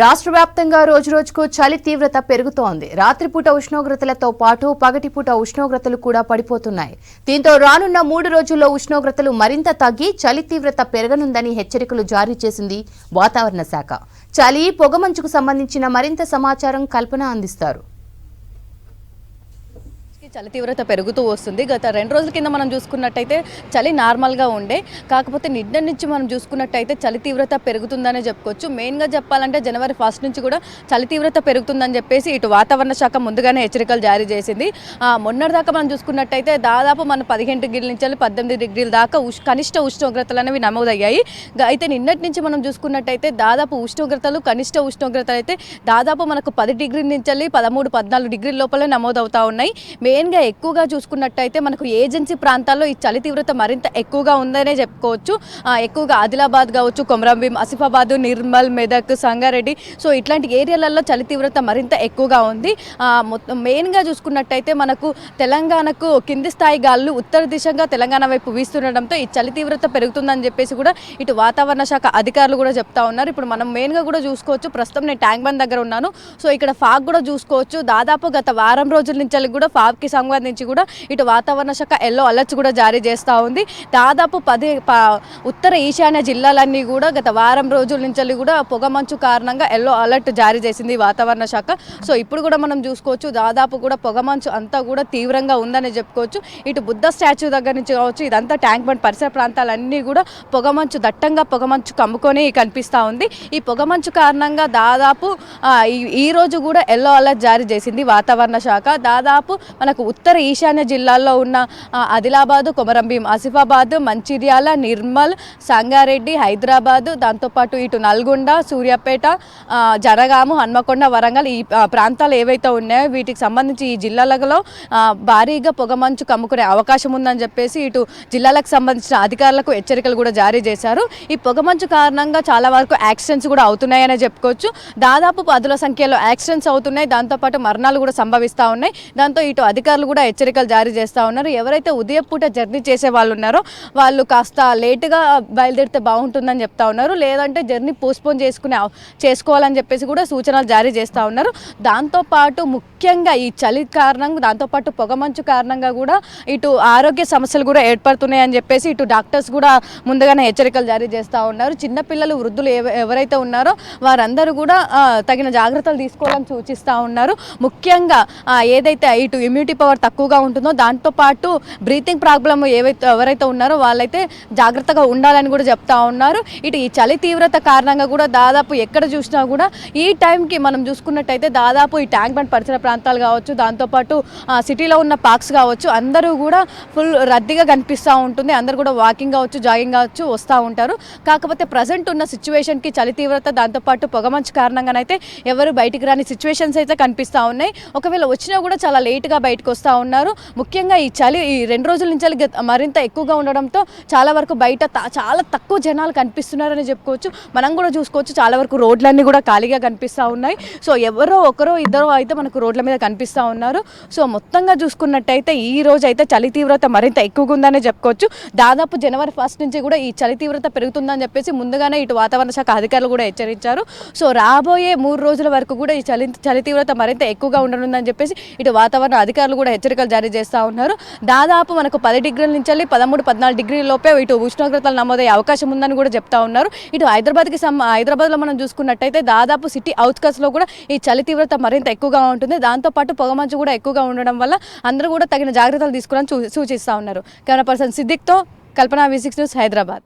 రాష్ట్ర వ్యాప్తంగా రోజురోజుకు చలి తీవ్రత పెరుగుతోంది. రాత్రిపూట ఉష్ణోగ్రతలతో పాటు పగటిపూట ఉష్ణోగ్రతలు కూడా పడిపోతున్నాయి. దీంతో రానున్న 3 రోజుల్లో ఉష్ణోగ్రతలు మరింత తగ్గి చలి తీవ్రత పెరగనుందని హెచ్చరికలు జారీ చేసింది వాతావరణ శాఖ. చలి, పొగమంచుకు సంబంధించిన మరింత సమాచారం కల్పన అందిస్తారు. చలి తీవ్రత పెరుగుతూ వస్తుంది. గత 2 రోజుల కింద మనం చూసుకున్నట్టయితే చలి నార్మల్గా ఉండే, కాకపోతే నిన్న నుంచి మనం చూసుకున్నట్టయితే చలి తీవ్రత పెరుగుతుందనే చెప్పుకోవచ్చు. మెయిన్గా చెప్పాలంటే జనవరి 1 నుంచి కూడా చలి తీవ్రత పెరుగుతుందని చెప్పేసి ఇటు వాతావరణ శాఖ ముందుగానే హెచ్చరికలు జారీ చేసింది. మొన్నటిదాకా మనం చూసుకున్నట్టయితే దాదాపు మన 15 డిగ్రీల నుంచి 18 డిగ్రీల దాకా కనిష్ట ఉష్ణోగ్రతలు అనేవి నమోదయ్యాయి. అయితే నిన్నటి నుంచి మనం చూసుకున్నట్టయితే దాదాపు కనిష్ట ఉష్ణోగ్రతలు అయితే దాదాపు మనకు 10 డిగ్రీల నుంచి 13-14 డిగ్రీల లోపలే నమోదవుతా ఉన్నాయి. మెయిన్గా ఎక్కువగా చూసుకున్నట్టయితే మనకు ఏజెన్సీ ప్రాంతాల్లో ఈ చలి తీవ్రత మరింత ఎక్కువగా ఉందనే చెప్పుకోవచ్చు. ఎక్కువగా ఆదిలాబాద్ కావచ్చు, కొమరంభీం, ఆసిఫాబాద్, నిర్మల్, మెదక్, సంగారెడ్డి, సో ఇట్లాంటి ఏరియాలలో చలి తీవ్రత మరింత ఎక్కువగా ఉంది. మెయిన్గా చూసుకున్నట్టయితే మనకు తెలంగాణకు కింది స్థాయి గాలులు ఉత్తర దిశగా తెలంగాణ వైపు వీస్తుండడంతో ఈ చలి తీవ్రత పెరుగుతుందని చెప్పేసి కూడా ఇటు వాతావరణ శాఖ అధికారులు కూడా చెప్తా ఉన్నారు. ఇప్పుడు మనం మెయిన్గా కూడా చూసుకోవచ్చు, ప్రస్తుతం నేను ట్యాంక్ బండ్ దగ్గర ఉన్నాను. సో ఇక్కడ ఫాగ్ కూడా చూసుకోవచ్చు. దాదాపు గత వారం రోజుల నుంచి కూడా ఫాగ్కి సంబంధించి కూడా ఇటు వాతావరణ శాఖ ఎల్లో అలర్ట్స్ కూడా జారీ చేస్తూ ఉంది. దాదాపు 10 ఉత్తర ఈశాన్య జిల్లాలన్నీ కూడా గత వారం రోజుల నుంచి కూడా పొగమంచు కారణంగా ఎల్లో అలర్ట్ జారీ చేసింది వాతావరణ శాఖ. సో ఇప్పుడు కూడా మనం చూసుకోవచ్చు, దాదాపు కూడా పొగమంచు అంతా కూడా తీవ్రంగా ఉందని చెప్పుకోవచ్చు. ఇటు బుద్ధ స్టాచ్యూ దగ్గర నుంచి కావచ్చు, ఇదంతా ట్యాంక్ బండ్ పరిసర ప్రాంతాలన్నీ కూడా దట్టంగా పొగమంచు కమ్ముకొని కనిపిస్తూ ఉంది. ఈ పొగమంచు కారణంగా దాదాపు ఈ రోజు కూడా ఎల్లో అలర్ట్ జారీ చేసింది వాతావరణ శాఖ. దాదాపు మనకు ఉత్తర ఈశాన్య జిల్లాల్లో ఉన్న ఆదిలాబాదు, కొమరంభీం, ఆసిఫాబాద్, మంచిర్యాల, నిర్మల్, సంగారెడ్డి, హైదరాబాద్, దాంతోపాటు ఇటు నల్గొండ, సూర్యాపేట, జనగాము, హన్మకొండ, వరంగల్ ఈ ప్రాంతాలు ఏవైతే ఉన్నాయో వీటికి సంబంధించి ఈ జిల్లాలలో భారీగా పొగమంచు కమ్ముకునే అవకాశం ఉందని చెప్పేసి ఇటు జిల్లాలకు సంబంధించిన అధికారులకు హెచ్చరికలు కూడా జారీ చేశారు. ఈ పొగమంచు కారణంగా చాలా వరకు యాక్సిడెంట్స్ కూడా అవుతున్నాయని చెప్పుకోవచ్చు. దాదాపు 10ల సంఖ్యలో యాక్సిడెంట్స్ అవుతున్నాయి, దాంతోపాటు మరణాలు కూడా సంభవిస్తూ ఉన్నాయి. దాంతో ఇటు అధికారులు కూడా హెచ్చరికలు జారీ చేస్తూ ఉన్నారు. ఎవరైతే ఉదయం పూట జర్నీ చేసే వాళ్ళు ఉన్నారో వాళ్ళు కాస్త లేటుగా బయలుదేరితే బాగుంటుందని చెప్తా ఉన్నారు. లేదంటే జర్నీ పోస్ట్పోన్ చేసుకోవాలని చెప్పేసి కూడా సూచనలు జారీ చేస్తూ ఉన్నారు. దాంతోపాటు ముఖ్యంగా ఈ చలి కారణంగా, దాంతోపాటు పొగమంచు కారణంగా కూడా ఇటు ఆరోగ్య సమస్యలు కూడా ఏర్పడుతున్నాయని చెప్పేసి ఇటు డాక్టర్స్ కూడా ముందుగానే హెచ్చరికలు జారీ చేస్తూ ఉన్నారు. చిన్నపిల్లలు, వృద్ధులు ఎవరైతే ఉన్నారో వారందరూ కూడా తగిన జాగ్రత్తలు తీసుకోవాలని సూచిస్తూ ఉన్నారు. ముఖ్యంగా ఏదైతే ఇటు ఇమ్యూనిటీ పవర్ తక్కువగా ఉంటుందో దాంతోపాటు బ్రీతింగ్ ప్రాబ్లమ్ ఎవరైతే ఉన్నారో వాళ్ళైతే జాగ్రత్తగా ఉండాలని కూడా చెప్తా ఉన్నారు. ఇటు ఈ చలి తీవ్రత కారణంగా కూడా దాదాపు ఎక్కడ చూసినా కూడా ఈ టైంకి మనం చూసుకున్నట్టయితే దాదాపు ఈ ట్యాంక్ బండ్ పరిసర ప్రాంతాలు కావచ్చు, దాంతోపాటు సిటీలో ఉన్న పార్క్స్ కావచ్చు, అందరూ కూడా ఫుల్ రద్దీగా కనిపిస్తూ ఉంటుంది. అందరూ కూడా వాకింగ్ కావచ్చు, జాగింగ్ కావచ్చు వస్తూ ఉంటారు. కాకపోతే ప్రజెంట్ ఉన్న సిచ్యువేషన్కి చలి తీవ్రత దాంతోపాటు పొగమంచు కారణంగానైతే ఎవరు బయటికి రాని సిచ్యువేషన్స్ అయితే కనిపిస్తూ ఉన్నాయి. ఒకవేళ వచ్చినా కూడా చాలా లేట్గా బయటకు వస్తూ ఉన్నారు. ముఖ్యంగా ఈ చలి ఈ 2 రోజుల నుంచి మరింత ఎక్కువగా ఉండడంతో చాలా వరకు బయట చాలా తక్కువ జనాలు కనిపిస్తున్నారని చెప్పుకోవచ్చు. మనం కూడా చూసుకోవచ్చు, చాలా వరకు రోడ్లన్నీ కూడా ఖాళీగా కనిపిస్తూ ఉన్నాయి. సో ఎవరో ఒకరో ఇద్దరు అయితే మనకు రోడ్ల మీద కనిపిస్తూ ఉన్నారు. సో మొత్తంగా చూసుకున్నట్టయితే ఈ రోజు అయితే చలి తీవ్రత మరింత ఎక్కువగా ఉందని చెప్పుకోవచ్చు. దాదాపు జనవరి 1 నుంచి కూడా ఈ చలి తీవ్రత పెరుగుతుందని చెప్పేసి ముందుగానే ఇటు వాతావరణ శాఖ అధికారులు కూడా హెచ్చరించారు. సో రాబోయే 3 రోజుల వరకు కూడా ఈ చలి తీవ్రత మరింత ఎక్కువగా ఉండనుందని చెప్పేసి ఇటు వాతావరణ అధికారులు కూడా హెచ్చరికలు జారీ చేస్తూ ఉన్నారు. దాదాపు మనకు 10 డిగ్రీల నుంచి 13-14 డిగ్రీల లోపే ఇటు ఉష్ణోగ్రతలు నమోదయ్యే అవకాశం ఉందని కూడా చెప్తా ఉన్నారు. ఇటు హైదరాబాద్లో మనం చూసుకున్నట్టయితే దాదాపు సిటీ అవుట్స్కట్స్లో కూడా ఈ చలి తీవ్రత మరింత ఎక్కువగా ఉంటుంది. దాంతోపాటు పొగమంచు కూడా ఎక్కువగా ఉండడం వల్ల అందరూ కూడా తగిన జాగ్రత్తలు తీసుకోవాలని సూచిస్తూ ఉన్నారు. కెమెరా పర్సన్ సిద్దిక్తో కల్పన, V6 న్యూస్, హైదరాబాద్.